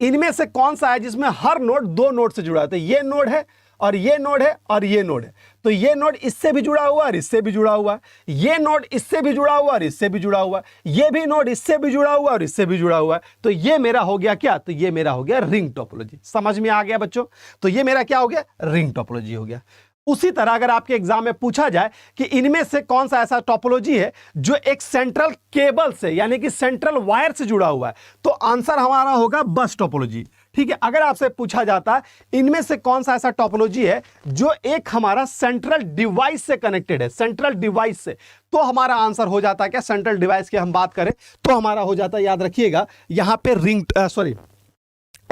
इनमें से कौन सा है जिसमें हर नोड दो नोड से जुड़ा है? तो ये नोड है और ये नोड है और ये नोड है। तो ये नोड इससे भी जुड़ा हुआ है और इससे भी जुड़ा हुआ है, ये नोड इससे भी जुड़ा हुआ है और इससे भी जुड़ा हुआ है, ये भी नोड इससे भी जुड़ा हुआ है और इससे भी जुड़ा हुआ है। तो ये मेरा हो गया क्या? तो ये मेरा हो गया रिंग टोपोलॉजी। समझ में आ गया बच्चों? तो ये मेरा क्या हो गया? रिंग टोपोलॉजी हो गया। उसी तरह अगर आपके एग्जाम में पूछा जाए कि इनमें से कौन सा ऐसा टोपोलॉजी है जो एक सेंट्रल केबल से यानी कि सेंट्रल वायर से जुड़ा हुआ है, तो आंसर हमारा होगा बस टोपोलॉजी। ठीक है। अगर आपसे पूछा जाता है इनमें से कौन सा ऐसा टोपोलॉजी है जो एक हमारा सेंट्रल डिवाइस से कनेक्टेड है, सेंट्रल डिवाइस से, तो हमारा आंसर हो जाता है क्या? सेंट्रल डिवाइस की हम बात करें तो हमारा हो जाता है, याद रखिएगा यहां पे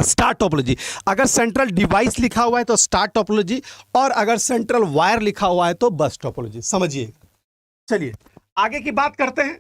स्टार टोपोलॉजी। अगर सेंट्रल डिवाइस लिखा हुआ है तो स्टार टोपोलॉजी, और अगर सेंट्रल वायर लिखा हुआ है तो बस टोपोलॉजी। समझिएगा। चलिए आगे की बात करते हैं,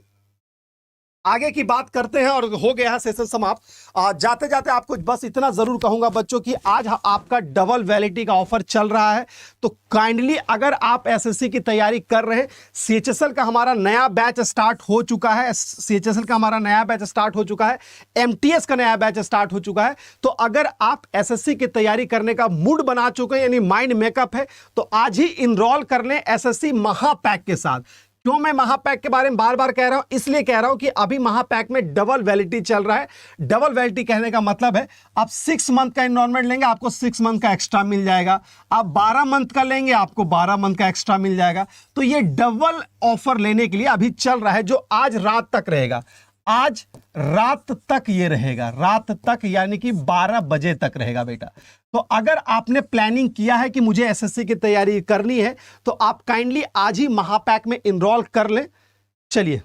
आगे की बात करते हैं और हो गया है सेशन समाप्त। जाते जाते आपको बस इतना जरूर कहूंगा बच्चों कि आज आपका डबल वैलिडिटी का ऑफर चल रहा है, तो काइंडली अगर आप एसएससी की तैयारी कर रहे हैं, सीएचएसएल का हमारा नया बैच स्टार्ट हो चुका है, सीएचएसएल का हमारा नया बैच स्टार्ट हो चुका है, एमटीएस का नया बैच स्टार्ट हो चुका है। तो अगर आप एसएससी की तैयारी करने का मूड बना चुके हैं यानी माइंड मेकअप है, तो आज ही इनरोल कर लें एसएससी महापैक के साथ। क्यों मैं महापैक के बारे में बार बार कह रहा हूं? इसलिए कह रहा हूं कि अभी महापैक में डबल वैलिडिटी चल रहा है। डबल वैलिडिटी कहने का मतलब है आप 6 मंथ का इनरोलमेंट लेंगे आपको 6 मंथ का एक्स्ट्रा मिल जाएगा, आप 12 मंथ का लेंगे आपको 12 मंथ का एक्स्ट्रा मिल जाएगा। तो ये डबल ऑफर लेने के लिए अभी चल रहा है, जो आज रात तक रहेगा। आज रात तक ये रहेगा, रात तक यानी कि 12 बजे तक रहेगा बेटा। तो अगर आपने प्लानिंग किया है कि मुझे एसएससी की तैयारी करनी है तो आप काइंडली आज ही महापैक में इनरोल कर लें। चलिए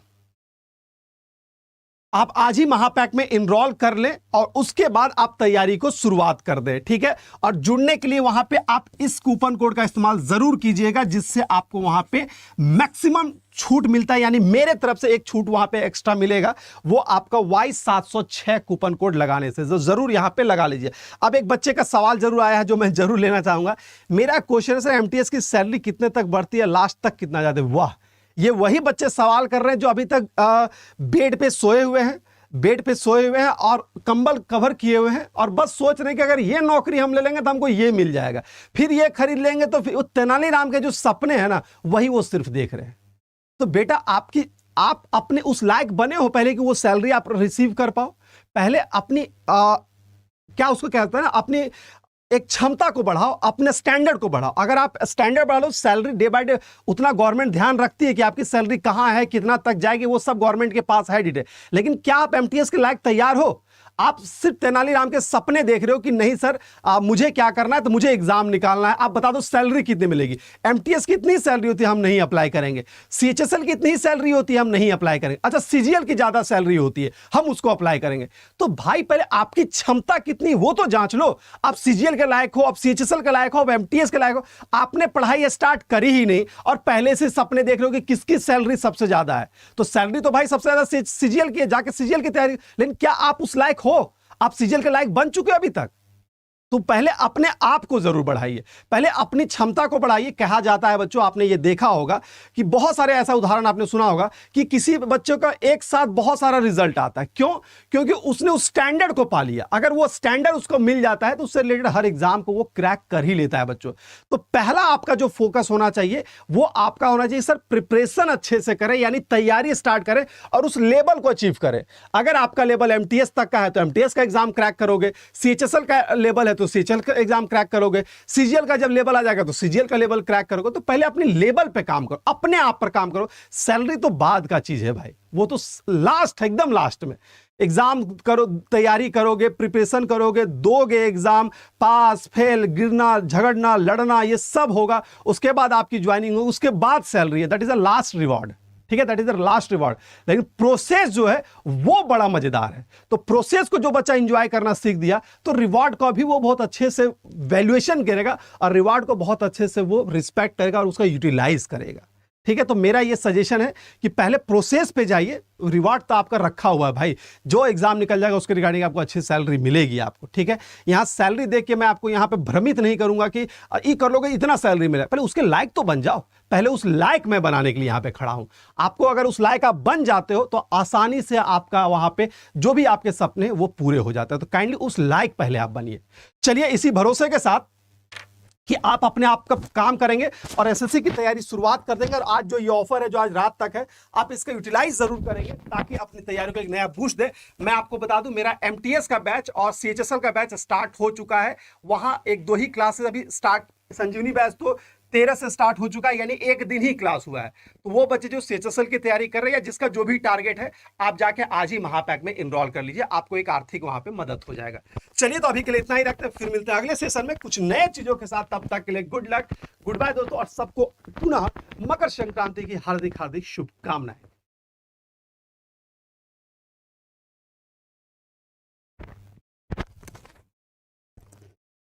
आप आज ही महापैक में इनरोल कर लें और उसके बाद आप तैयारी को शुरुआत कर दें। ठीक है। और जुड़ने के लिए वहां पे आप इस कूपन कोड का इस्तेमाल जरूर कीजिएगा, जिससे आपको वहां पे मैक्सिमम छूट मिलता है, यानी मेरे तरफ से एक छूट वहां पे एक्स्ट्रा मिलेगा, वो आपका Y706 कूपन कोड लगाने से। जो जरूर यहां पे लगा लीजिए। अब एक बच्चे का सवाल जरूर आया है जो मैं जरूर लेना चाहूंगा। मेरा क्वेश्चन है सर एमटीएस की सैलरी कितने तक बढ़ती है, लास्ट तक कितना जाते? वाह, ये वही बच्चे सवाल कर रहे हैं जो अभी तक बेड पे सोए हुए हैं, बेड पे सोए हुए हैं और कंबल कवर किए हुए हैं और बस सोच रहे हैं कि अगर ये नौकरी हम ले लेंगे तो हमको ये मिल जाएगा, फिर ये खरीद लेंगे, तो फिर तेनालीराम के जो सपने हैं ना वही वो सिर्फ देख रहे हैं। तो बेटा आप अपने उस लायक बने हो पहले कि वो सैलरी आप रिसीव कर पाओ। पहले अपनी क्या उसको कहते हैं ना, अपनी एक क्षमता को बढ़ाओ, अपने स्टैंडर्ड को बढ़ाओ। अगर आप स्टैंडर्ड बढ़ा लो, सैलरी डे बाय डे उतना गवर्नमेंट ध्यान रखती है कि आपकी सैलरी कहां है, कितना तक जाएगी, वो सब गवर्नमेंट के पास है डिटेल। लेकिन क्या आप एमटीएस के लायक तैयार हो? आप सिर्फ तेनालीराम के सपने देख रहे हो कि नहीं सर मुझे क्या करना है, तो मुझे एग्जाम निकालना है, आप बता दो सैलरी कितनी मिलेगी। एमटीएस की इतनी सैलरी होती है हम नहीं अप्लाई करेंगे, सीएचएसएल की इतनी सैलरी होती है हम नहीं अप्लाई करेंगे, अच्छा सीजीएल की ज्यादा सैलरी होती है हम उसको अप्लाई करेंगे। तो भाई पहले आपकी क्षमता कितनी वो तो जांच लो। आप सीजीएल के लायक हो, आप सीएचएसएल के लायक हो, आप एमटीएस के लायक हो। आपने पढ़ाई स्टार्ट करी ही नहीं और पहले से सपने देख रहे हो कि किसकी सैलरी सबसे ज्यादा है। तो सैलरी तो भाई सबसे ज्यादा सीजीएल की है, जाके सीजीएल की तैयारी। लेकिन क्या आप उस लायक हो? आप सीजीएल के लायक बन चुके हो अभी तक? तो पहले अपने आप को जरूर बढ़ाइए, पहले अपनी क्षमता को बढ़ाइए। कहा जाता है बच्चों, आपने ये देखा होगा कि बहुत सारे ऐसा उदाहरण आपने सुना होगा कि किसी बच्चों का एक साथ बहुत सारा रिजल्ट आता है। क्यों? क्योंकि उसने उस स्टैंडर्ड को पा लिया। अगर वो स्टैंडर्ड उसको मिल जाता है तो उससे रिलेटेड हर एग्जाम को वो क्रैक कर ही लेता है बच्चों। तो पहला आपका जो फोकस होना चाहिए वो आपका होना चाहिए सर प्रिपरेशन अच्छे से करें, यानी तैयारी स्टार्ट करें और उस लेवल को अचीव करें। अगर आपका लेवल एमटीएस तक का है तो एमटीएस का एग्जाम क्रैक करोगे, सीएचएसएल का लेवल है तो सीएचएल का एग्जाम क्रैक करोगे, सीजीएल का जब लेवल आ जाएगा तो सीजीएल का लेवल क्रैक करोगे। तो पहले अपने लेवल पे काम करो, अपने आप पर काम करो। सैलरी तो बाद का चीज है भाई, वो तो लास्ट है, एकदम लास्ट में। एग्जाम करो, तैयारी करोगे, प्रिपरेशन करोगे, दोगे एग्जाम, पास फेल, गिरना, झगड़ना, लड़ना, ये सब होगा। उसके बाद आपकी ज्वाइनिंग होगी, उसके बाद सैलरी है। That is the last reward. ठीक है, that is the last reward. लेकिन प्रोसेस जो है वो बड़ा मजेदार है। तो प्रोसेस को जो बच्चा एंजॉय करना सीख दिया तो रिवॉर्ड को भी वो बहुत अच्छे से वैल्यूएशन करेगा और रिवॉर्ड को बहुत अच्छे से वो रिस्पेक्ट करेगा और उसका यूटिलाइज करेगा। ठीक है, तो मेरा ये सजेशन है कि पहले प्रोसेस पे जाइए, रिवार्ड तो आपका रखा हुआ है भाई, जो एग्जाम निकल जाएगा उसके रिगार्डिंग आपको अच्छी सैलरी मिलेगी आपको। ठीक है, यहां सैलरी देख के मैं आपको यहां पे भ्रमित नहीं करूंगा कि ये कर लोगे इतना सैलरी मिले, पहले उसके लायक तो बन जाओ, पहले उस लायक मैं बनाने के लिए यहां पे खड़ा हूं। आपको अगर उस लायक आप बन जाते हो तो आसानी से आपका वहां पे जो भी आपके सपने वो पूरे हो जाते हैं, तो काइंडली उस लायक पहले आप बनिए। चलिए, इसी भरोसे के साथ कि आप अपने आप का काम करेंगे और एसएससी की तैयारी शुरुआत कर देंगे, और आज जो ये ऑफर है जो आज रात तक है, आप इसका यूटिलाइज जरूर करेंगे ताकि अपनी तैयारी को एक नया बूस्ट दे। मैं आपको बता दूं, मेरा एमटीएस का बैच और सीएचएसएल का बैच स्टार्ट हो चुका है। वहां एक दो ही क्लासेस अभी स्टार्ट, संजीवनी बैच तो 13 से स्टार्ट हो चुका है, यानी एक दिन ही क्लास हुआ है। तो वो बच्चे जो सीएचएसएल की तैयारी कर रहे हैं, जिसका जो भी टारगेट है, आप जाके आज ही महापैक में इनरोल कर लीजिए, आपको एक आर्थिक वहां पे मदद हो जाएगा। चलिए, तो अभी के लिए इतना ही रखते हैं, फिर मिलते हैं अगले सेशन में कुछ नए चीजों के साथ। तब तक के लिए गुड लक, गुड बाय दोस्तों, और सबको पुनः मकर संक्रांति की हार्दिक हार्दिक शुभकामनाएं।